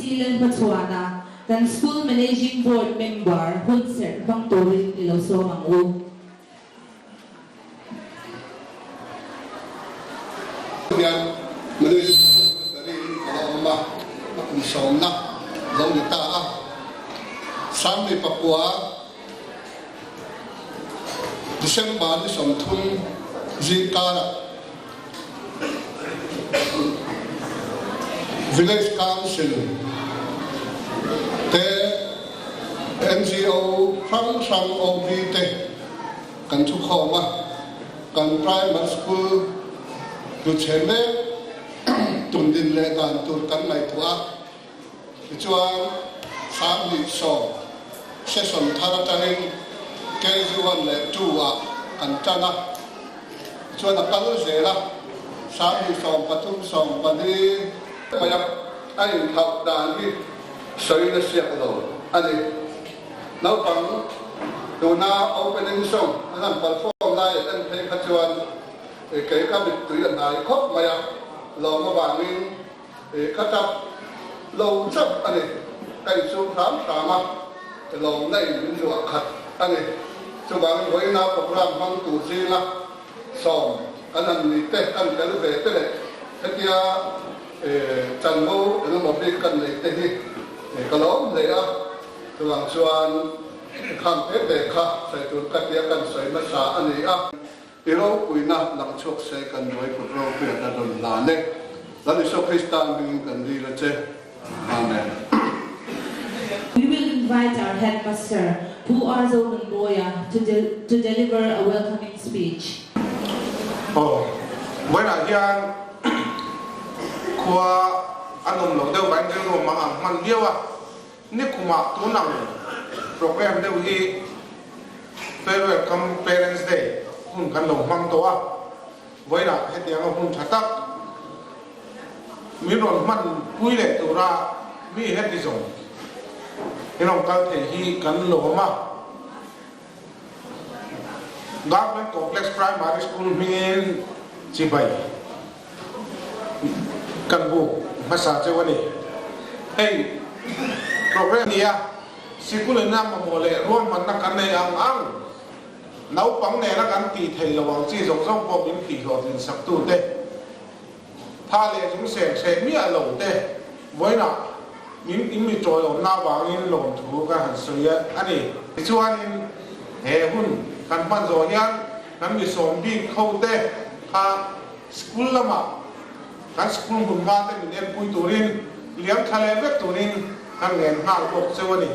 Zealand Botswana, dan School Managing Board Member, Hunser Bang Turin Iloso Mangu. Yan, malis dari kalau mah insomna, lalu kita sampai Papua Desember di Somthum Zikara Village Council te NGO Phang Sang OB te kan thu kho ma kan primary school tu chen le tun din le dan tu kan mai thua chuan sam ni so session thara tanin KG1 le 2 kan tana chuan akal zela sam ni so pathum so pani payak ai thau dan hi soi na siak lo ani nau pang tu na opening song anan perform lai an phe khachuan cái các việc tùy lần này khóc mà lo mà bạn mình các tập lâu chấp anh này cái số khám mà lo này mình được khát anh này số bạn với nào program mang tủ gì là sòng anh đi tết anh cái lúc về tết này cái kia chẳng đâu nó một việc cần lấy tết đi cái đó lấy á số bạn chuan khám tết để khá phải tụi cái kia cần sấy mà xả anh này á Iro kuina lang chok se kan doi pro pe da don la ne la ni so Christian bin kan di la che amen. We will invite our headmaster Pu Arzo Mboya to deliver a welcoming speech. Oh, when I hear kwa anom lo deu ban deu ma ang man dia ni kuma tunang program deu hi Welcome Parents Day hun kan lo mang to với là hết tiếng hun thắt tắc miếng rồi man cúi lệ tu ra mi hết đi rồi cái lòng kan thể hi kan lo ma Government Complex Primary School min chỉ bay kan bu masa cewani hey program ni school nam mo le ruang man nak kan nei ang nấu bóng này nó gắn tỉ thầy là bằng chi giống giống bộ những tỉ họ thì sắp tu tê tha lệ chúng sẽ mía lẩu tê với nó những mi trôi ở nào bằng những lẩu thú cái hẳn sợi anh ấy chú anh hè hun căn bản rồi nhá căn mi sống đi khâu tê ha school là mà căn school hùng ba tê mình em bui turin liam thale vết turin căn nghẹn hàng bộ xe vậy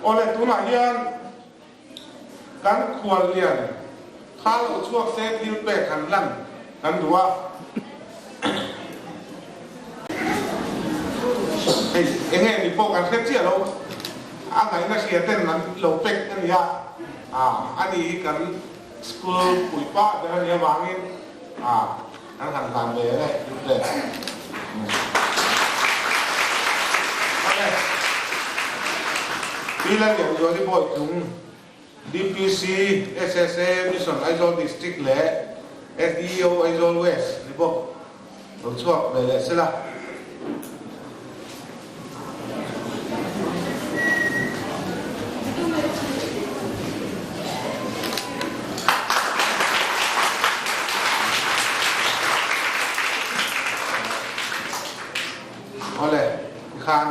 ôn lại tu lại nhá kan kual lian khal u chuak se thil pe khan lan kan duwa ei enge ni po kan khet chia lo a ngai na sia ten nan lo pek an ya ani kan school pui pa da ya wangin an han han le le le bilang yang yo ni boy tung DPC, SSA, Mission Aizawl District le, SDO Aizawl West, ni po. Rồi chuộc về lại sẽ là. Oleh, khan,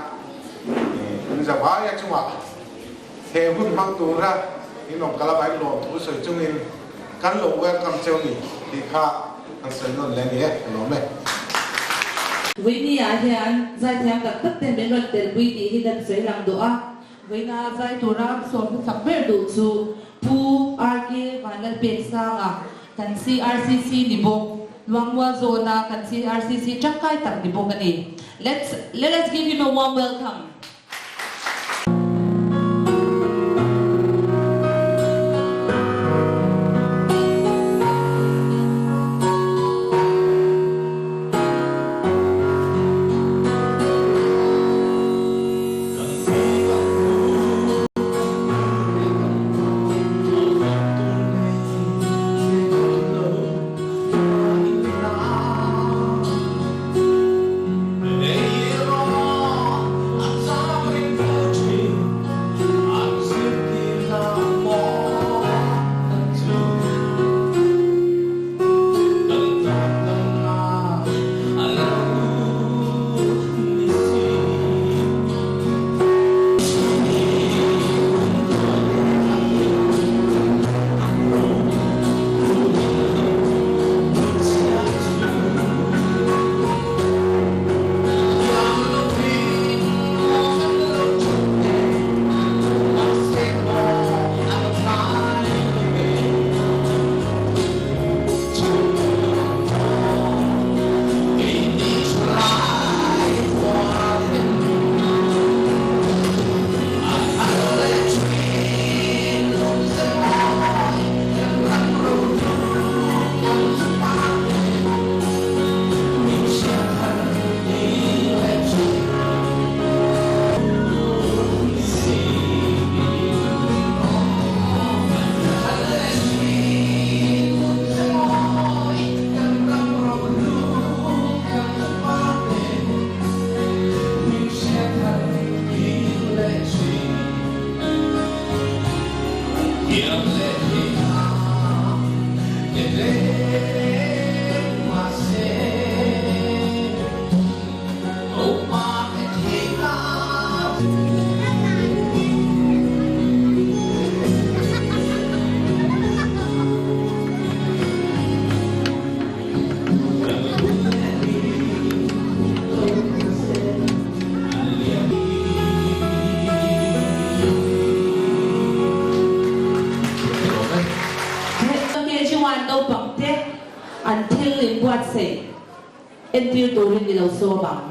ini siapa ya cuma, hebun mang tu ra. Ini nong kalau baik lo, tu soi cungin kan lo welcome cewek ni, di kha kan senang lagi ya, lo me. Với hiền giải theo các tất tên đến luật đến quy tì hidan sấy làm doa với na giải tu ram son sắp bể đủ chu pu arke và lần biển sang kan CRCC ni bông luang mua zona kan CRCC chắc kai tặng ni bông cái let us give him a warm welcome. until in what say until during the so bang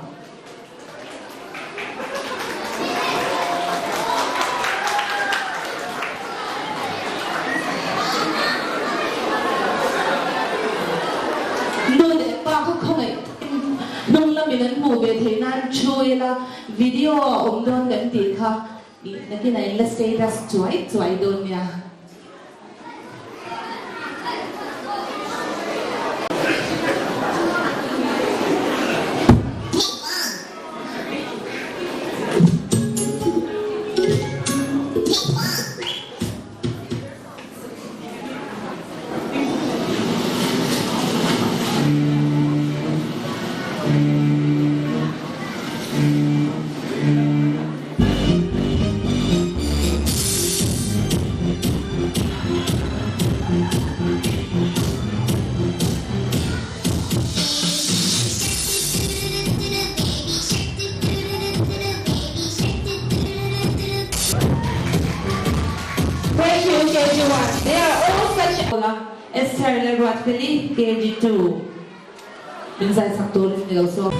no de pa ko không ấy nông lâm mình ngủ về thế nan chui là video ông don gần tiền kha cái này là status chuối don nha. They are all such Esther Leroy KG2 Mình giải sắc tố lên nhiều số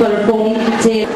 perform che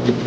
Thank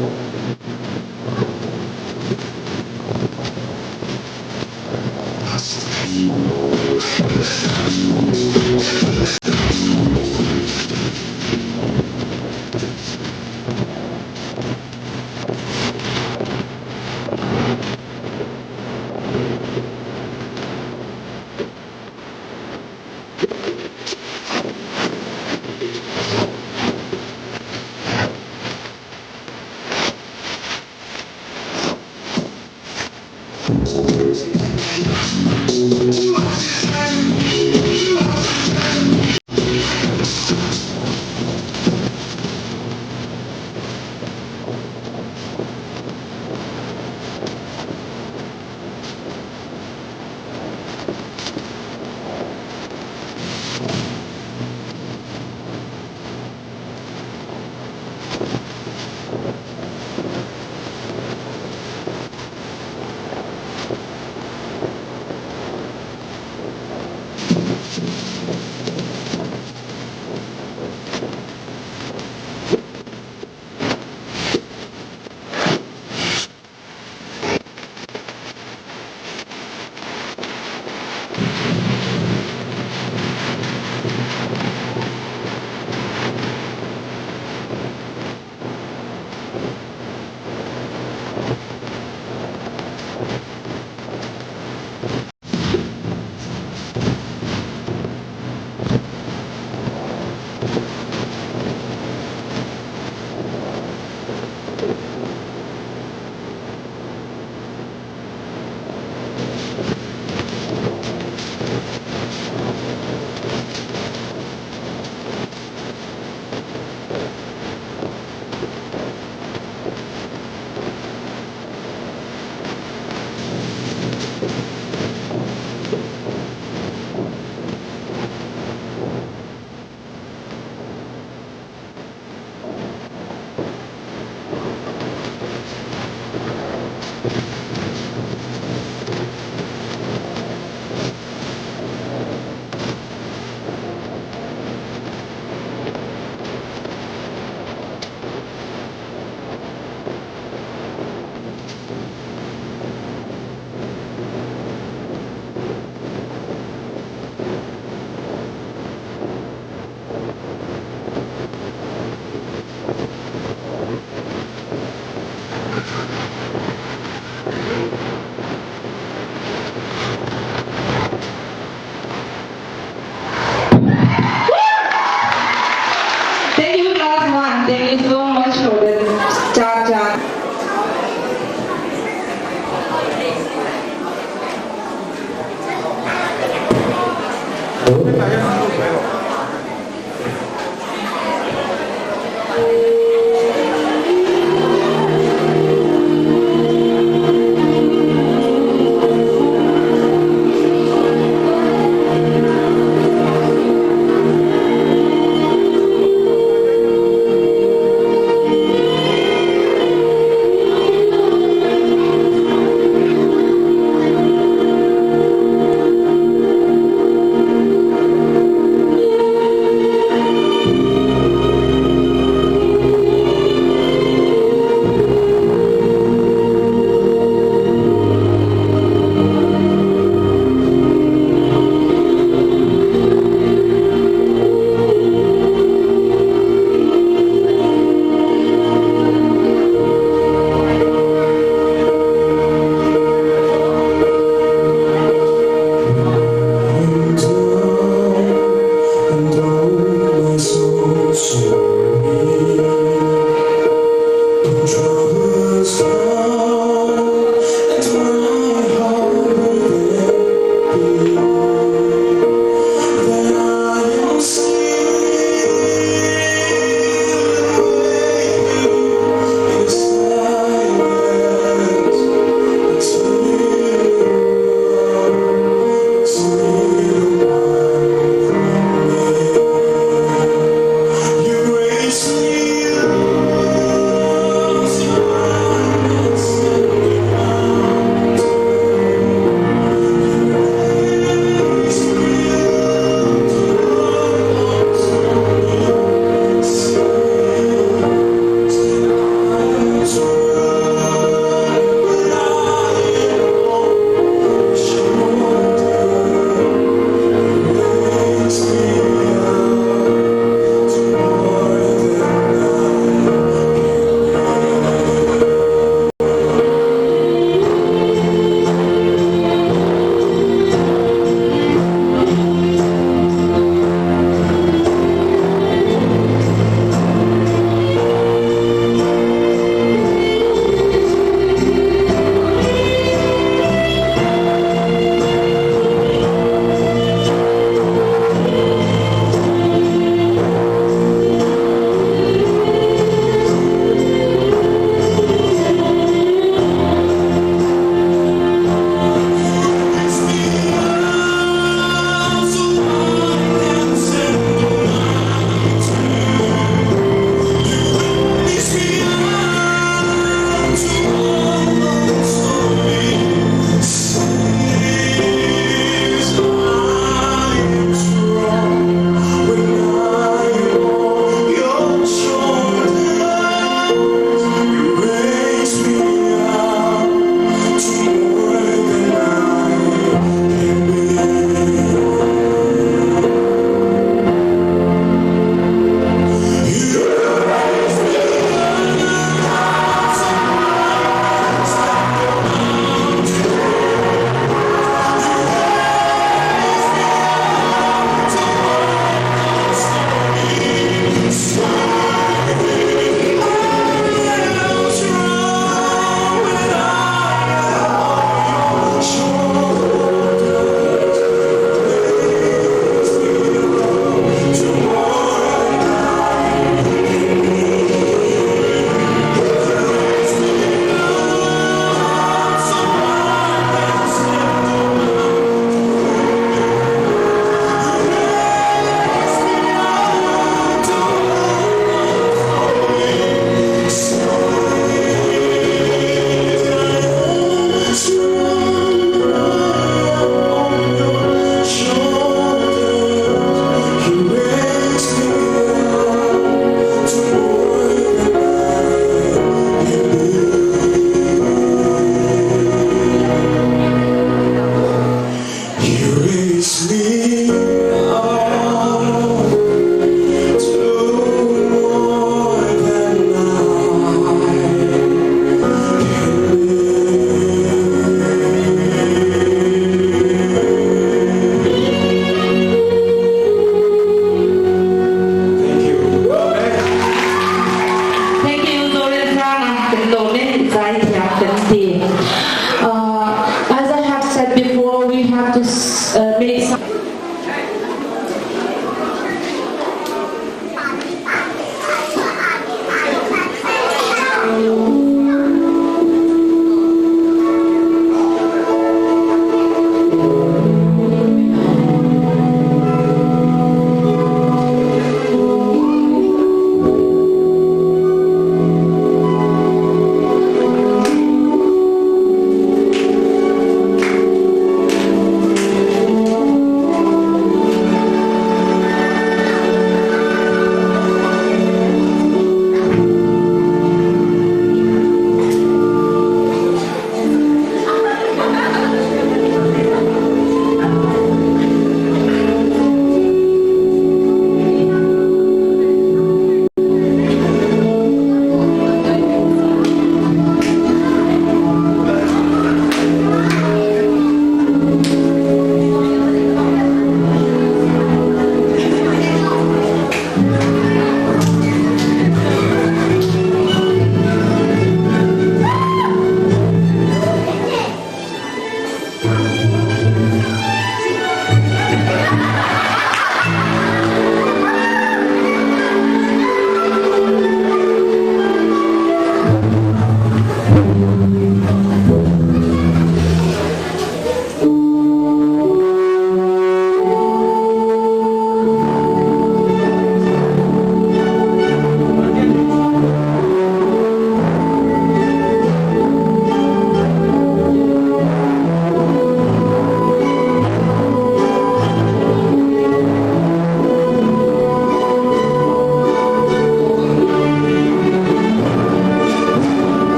you, class 1. Thank you so much for the cha-cha.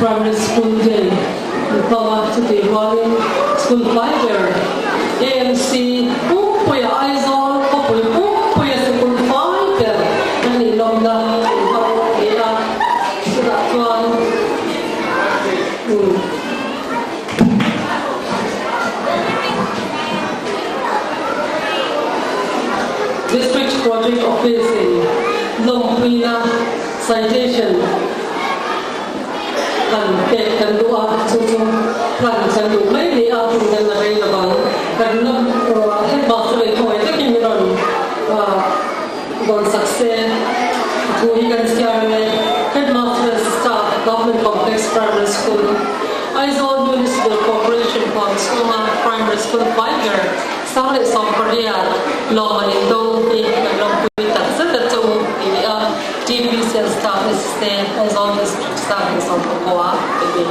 Primary School Day. Because today running school fiber. AMC puya aizol puya school fiber. Ani lomda ila sudah tuan. District Project Office in Lompuina Citation. Kan doa susu kan sandu mai ni aku dengan lain abang kerana headmaster itu itu kimiran gon sukses aku ikan sekarang headmaster staff government complex primary school Aizol Municipal Corporation for School Primary School Fiber sampai Korea loman itu di dalam kita sedang tu ini DPCL staff assistant Aizol district staff is on Goa ini.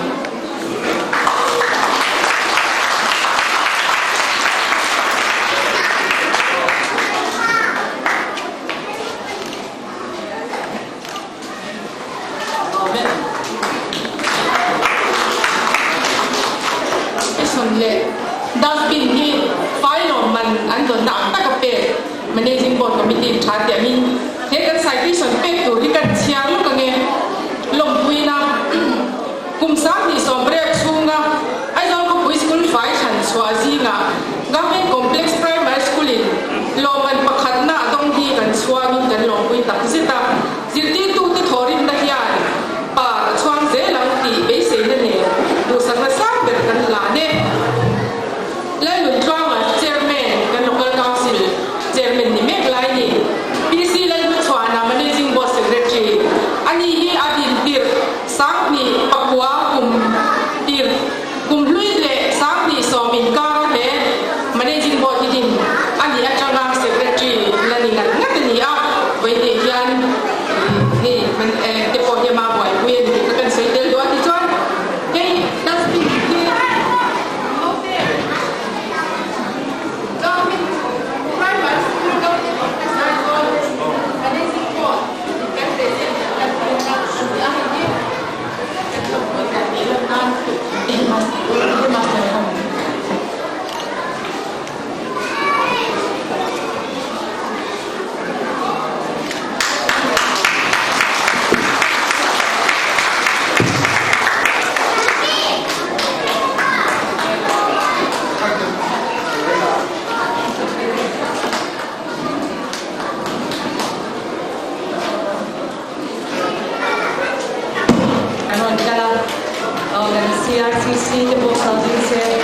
Dustbin ni final man ando nak tak kepe managing board committee chat dia min hekan citation pek tu dikan siang lu kange Lompuina kumsam ni sombre sunga ai dong ko school fashion swazi nga government complex primary school in loman pakhatna dong hi kan swami kan Lompuin tak sita zirti tu te thorin da hian pa chuang ze lang ti be se ne ne du sang na sang ber kan la ne lai lun chuang chairman kan local council chairman ni mek lai ni PC lai lu chuan na managing board secretary ani hi adin tir sang ni pakwa kum lui le sang ni somin ka he managing board din ani atanga secretary lani ngat ngat ni a wei de hian ni man te po he ma boy wen ni ka kan sei del do ti chuan hey das bi CRCC the book housing say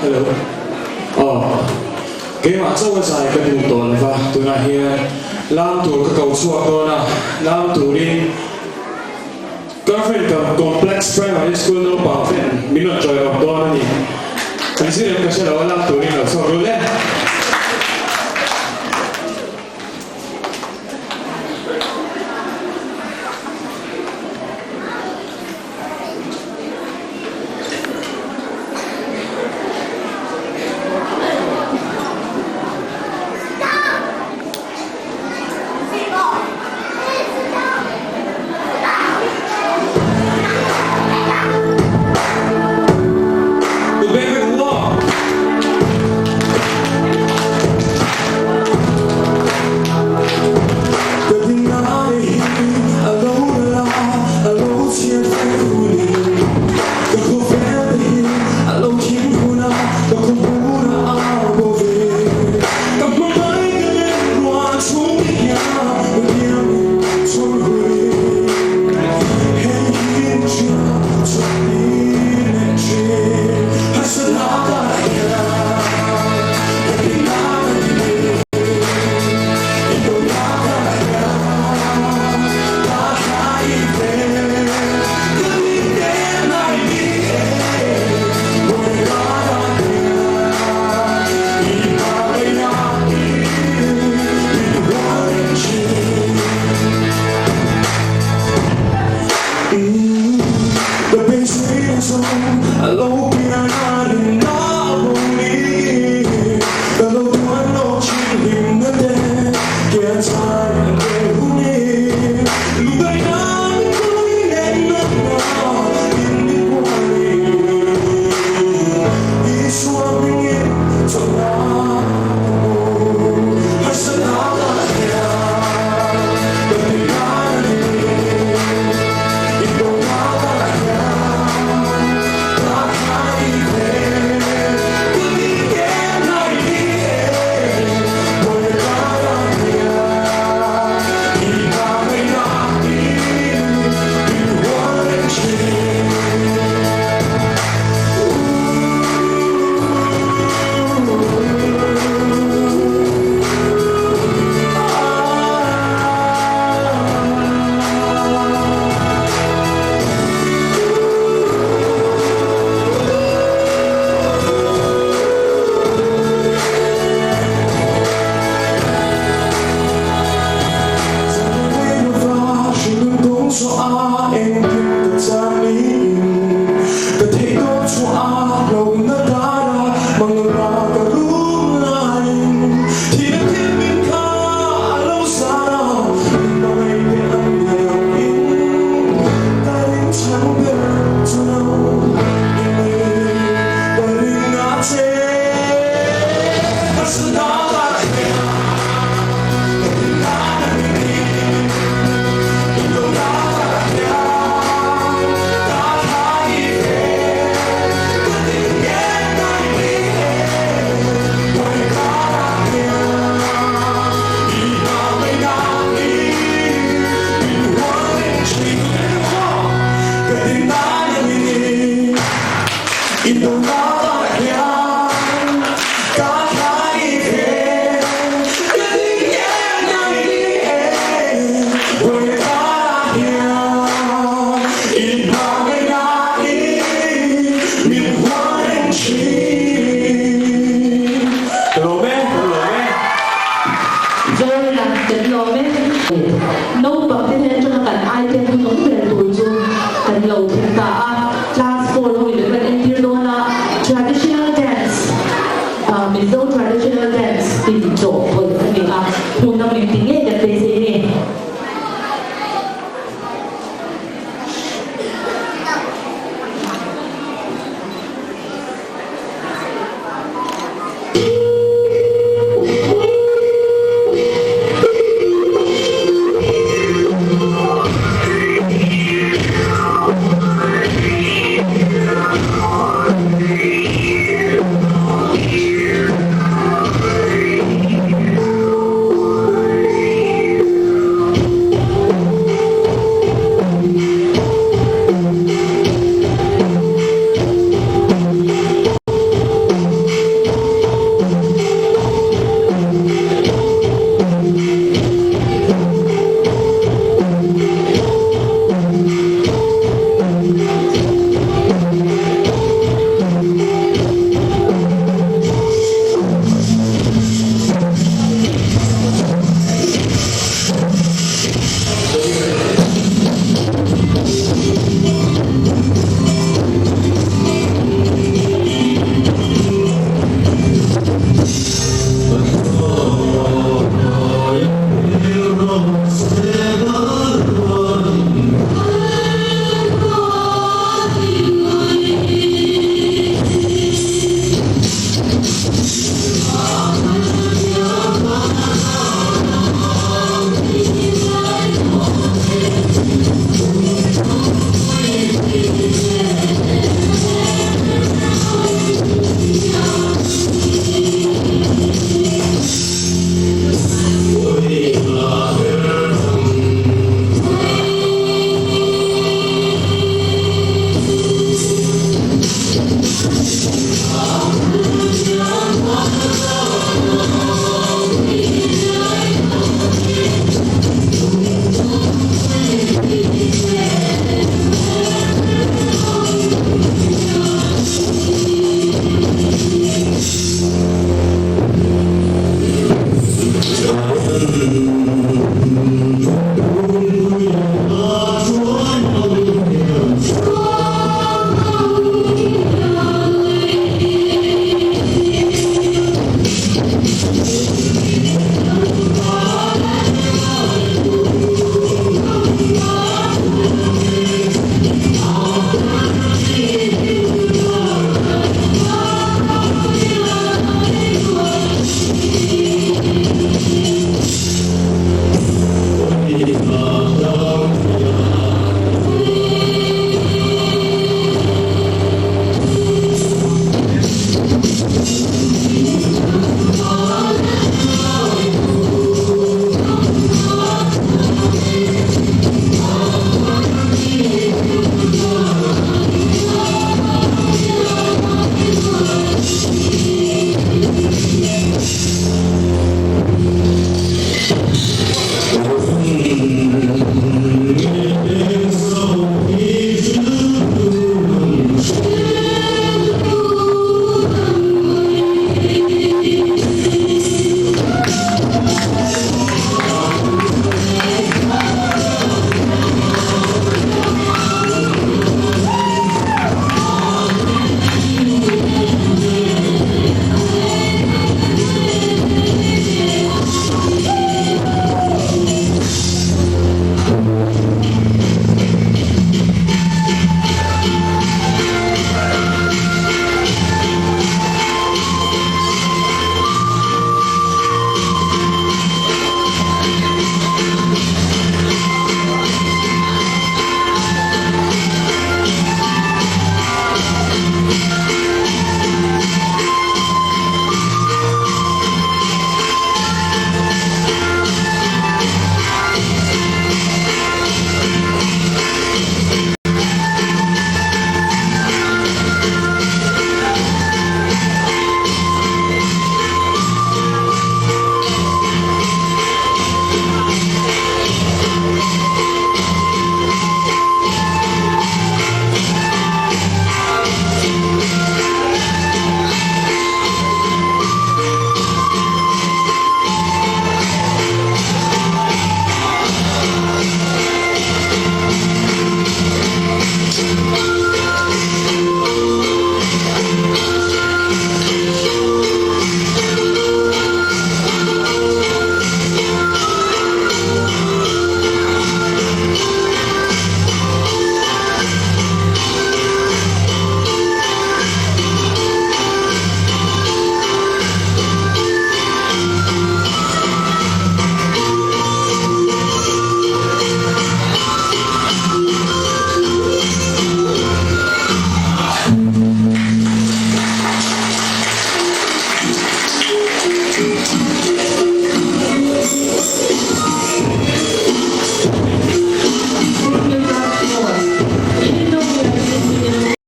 hello cái mà sau cái dài cái bù tồn và từ ngày hier làm thủ cái cầu suộc đó na làm thủ đi girlfriend cầm complex primary school no bảo phèn mình nói chơi học đó nè anh sẽ làm cái gì đó làm thủ đi là sao rồi đấy